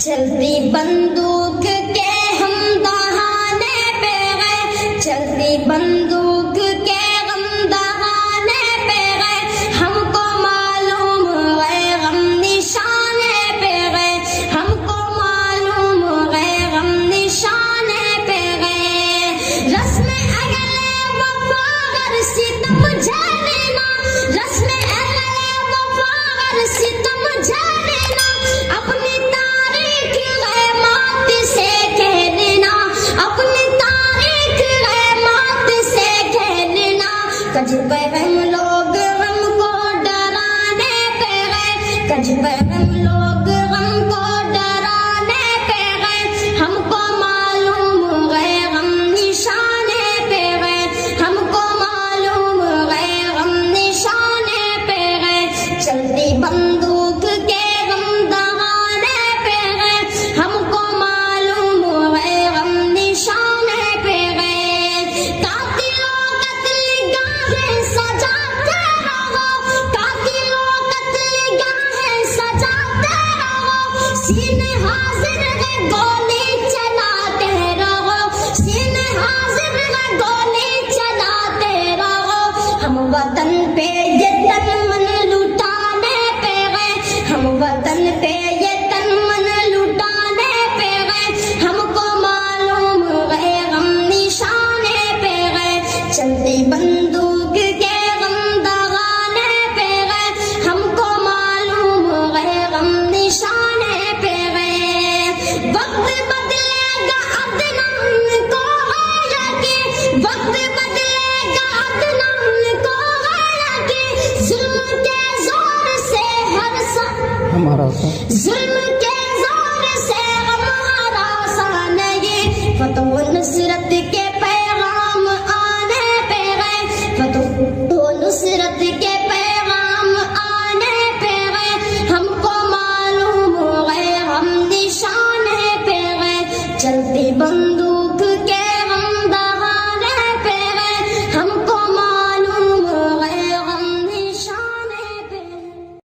چلتی بندوق کے ہم دہانے پہ گئے، چلتی بندوق کے ہم دہانے پہ گئے، ہم کو معلوم ہے ہم نشانے پہ گئے، ہم کو معلوم ہے ہم نشانے پہ گئے۔ رسم اگلے وفا گر ستم جھیلنا، رسم اگلے وفا گر ستم جھیلنا، اپنی تاریخ غیمات سے کھیلنا، اپنی تاریخ غیمات سے کھیلنا۔ کج پہ ہم لوگ ہم کو ڈرانے پہ گئے، کج پہ ہم لوگ ہم کو ڈرانے پہ گئے، ہم کو معلوم ہے ہم نشانے پہ گئے، ہم کو معلوم ہے ہم نشانے پہ گئے۔ چلتی بندوق کے ہم دہانے پہ گئے، ہم کو معلوم ہے ہم نشانے پہ گئے۔ قاتلوں قتل گاہیں سجاتے رہو، قاتلوں قتل گاہیں سجاتے رہو، سینے حاضر ہے گولی چلاتے رہو، سینے حاضر ہے گولی چلاتے رہو۔ ہم وطن پہ یہ تن من لٹانے پہ گئے، ہم وطن پہ یہ تن من لٹانے پہ گئے، ہم کو معلوم ہے ہم نشانے پہ گئے۔ چلتی بندوق کے ہم دہانے پہ گئے، ہم کو معلوم ہے ہم نشانے پہ گئے۔ وقت بدلے گا عدنان کو ہے یقین، وقت بدلے گا عدنان کو ہے یقین، ظلم کے زور سے ہر ہمارا ظلم